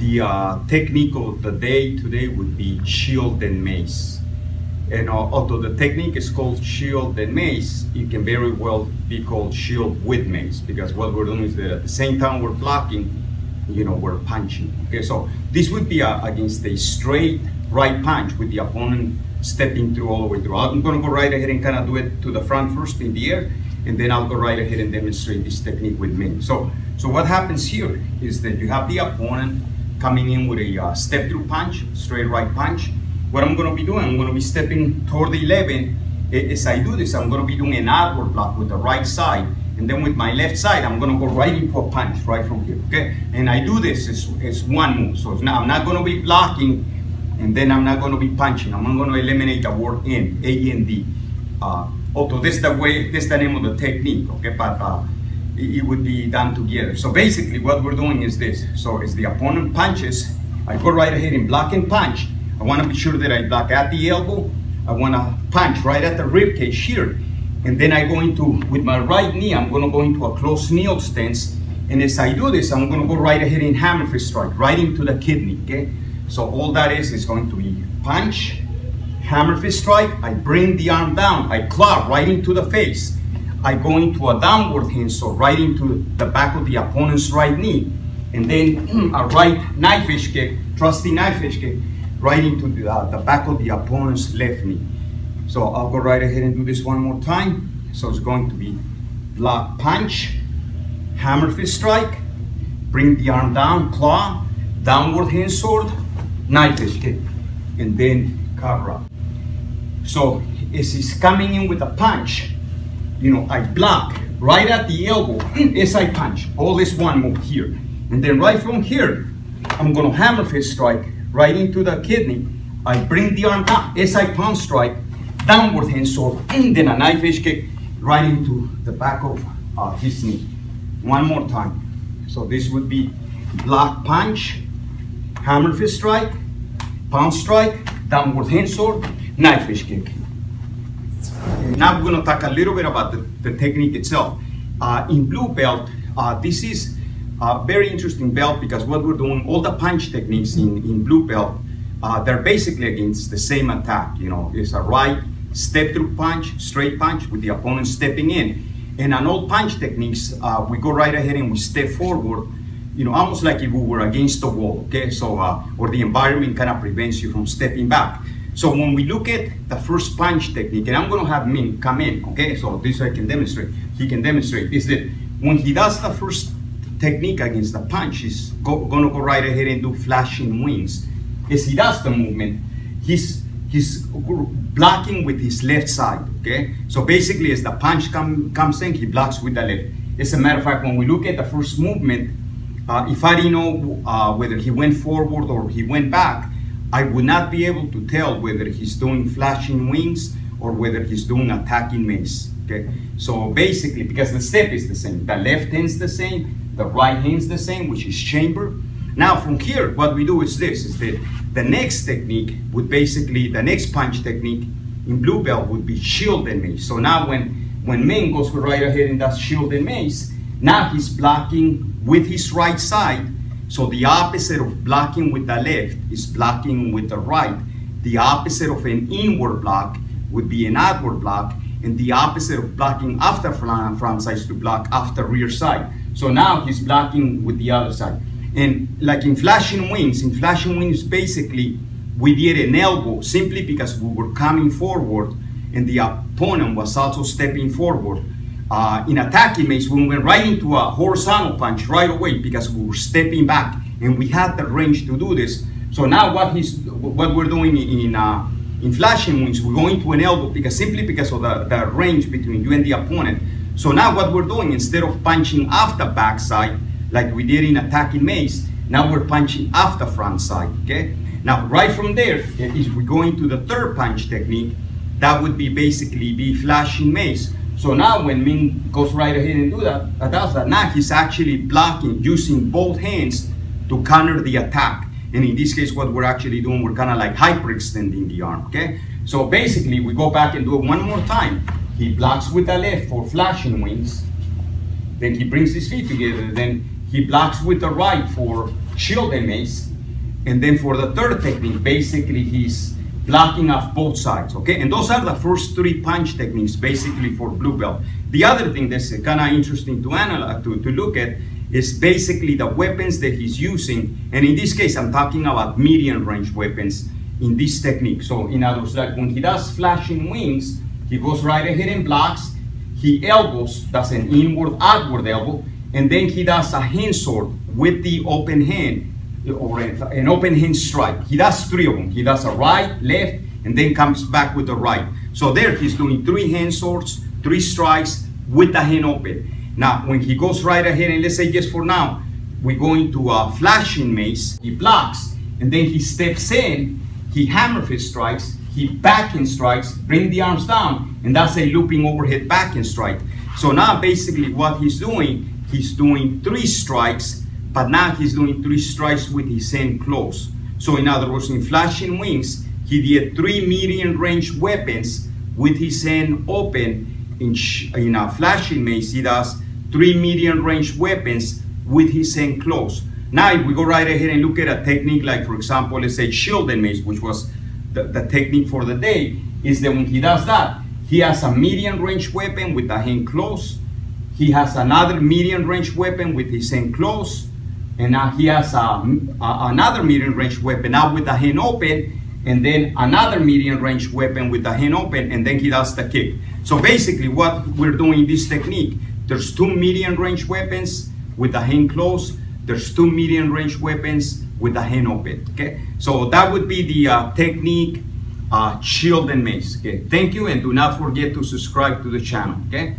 The technique of the day today would be Shield and Mace. And although the technique is called Shield and Mace, it can very well be called Shield with Mace, because what we're doing is that at the same time we're blocking, we're punching. Okay, so this would be against a straight right punch with the opponent stepping through all the way through. I'm going to go right ahead and kind of do it to the front first in the air, and then I'll go right ahead and demonstrate this technique with me. So what happens here is that you have the opponent coming in with a step through punch, straight right punch. What I'm going to be doing, I'm going to be stepping toward the 11. As I do this, I'm going to be doing an outward block with the right side, and then with my left side, I'm going to go right into a punch right from here, okay? And I do this as one move, so I'm not going to be blocking, and then I'm not going to be punching. I'm going to eliminate the word in, A-N-D. Although this is the name of the technique, okay? But it would be done together. So basically what we're doing is this. So as the opponent punches, I go right ahead and block and punch. I want to be sure that I block at the elbow. I want to punch right at the rib cage here. And then I go into, with my right knee, I'm going to go into a close kneel stance. And as I do this, I'm going to go right ahead and hammer fist strike right into the kidney, okay? So all that is going to be punch, hammer fist strike. I bring the arm down. I claw right into the face. I go into a downward handsaw right into the back of the opponent's right knee, and then a right knife edge kick, trusty knife edge kick, right into the back of the opponent's left knee. So I'll go right ahead and do this one more time. So it's going to be block punch, hammer fist strike, bring the arm down, claw, downward hand sword, knife edge kick, and then cover up. So as he's coming in with a punch, I block right at the elbow as I punch. All this one move here. And then right from here, I'm going to hammer fist strike right into the kidney. I bring the arm down as I palm strike, downward hand sword, and then a knife edge kick right into the back of his knee. One more time. So this would be block punch, hammer fist strike, palm strike, downward hand sword, knife edge kick. Now we're going to talk a little bit about the technique itself. In blue belt, this is a very interesting belt because what we're doing, all the punch techniques in blue belt, they're basically against the same attack. It's a right step through punch, straight punch with the opponent stepping in. And on all punch techniques, we go right ahead and we step forward, almost like if we were against the wall, okay? So, or the environment kind of prevents you from stepping back. So when we look at the first punch technique, and I'm going to have Min come in, okay? So this I can demonstrate, he can demonstrate, is that when he does the first technique against the punch, he's going to go right ahead and do flashing wings. As he does the movement, he's blocking with his left side, okay? So basically as the punch comes in, he blocks with the left. As a matter of fact, when we look at the first movement, if I didn't know whether he went forward or he went back, I would not be able to tell whether he's doing flashing wings or whether he's doing attacking mace, okay? So basically, because the step is the same, the left hand's the same, the right hand's the same, which is chamber. Now from here, what we do is this, is that the next technique would basically, the next punch technique in blue belt would be shield and mace. So now when Ming goes right ahead and does shield and mace, now he's blocking with his right side. So the opposite of blocking with the left is blocking with the right. The opposite of an inward block would be an outward block, and the opposite of blocking after front side is to block after rear side. So now he's blocking with the other side. And like in flashing wings basically we did an elbow simply because we were coming forward and the opponent was also stepping forward. In attacking mace, we went right into a horizontal punch right away because we were stepping back and we had the range to do this. So now what we're doing in flashing wings, we're going to an elbow simply because of the range between you and the opponent. So now what we're doing, instead of punching off the back side like we did in attacking mace, now we're punching off the front side, okay? Now right from there, if we go into the third punch technique, that would be basically flashing mace. So now when Min goes right ahead and does that, now he's actually blocking using both hands to counter the attack. And in this case, what we're actually doing, we're kind of like hyperextending the arm, okay? So basically, we go back and do it one more time. He blocks with the left for flashing wings. Then he brings his feet together. Then he blocks with the right for shield and mace. And then for the third technique, basically he's blocking off both sides, okay? And those are the first 3 punch techniques basically for blue belt. The other thing that's kind of interesting to analyze, to look at, is basically the weapons that he's using. And in this case, I'm talking about medium range weapons in this technique. So in other words, like when he does flashing wings, he goes right ahead and blocks, he elbows, does an inward, outward elbow, and then he does a hand sword with the open hand, or an open hand strike. He does 3 of them. He does a right, left, and then comes back with the right. So there he's doing 3 hand swords, 3 strikes with the hand open. Now, when he goes right ahead, and let's say just for now, we go into a flashing mace, he blocks, and then he steps in, he hammer fist strikes, he backhand strikes, bring the arms down, and that's a looping overhead backhand strike. So now basically what he's doing 3 strikes, but now he's doing 3 strikes with his hand closed. So in other words, in flashing wings, he did 3 medium range weapons with his hand open. In a flashing mace, he does 3 medium range weapons with his hand closed. Now, if we go right ahead and look at a technique like, for example, let's say Shield and Mace, which was the technique for the day, is that when he does that, he has a medium range weapon with the hand closed. He has another medium range weapon with his hand closed. And now he has another medium range weapon now with the hand open, and then another medium range weapon with the hand open, and then he does the kick. So basically what we're doing in this technique, there's 2 medium range weapons with the hand closed, there's 2 medium range weapons with the hand open, okay? So that would be the technique Shield and Mace, okay? Thank you, and do not forget to subscribe to the channel, okay?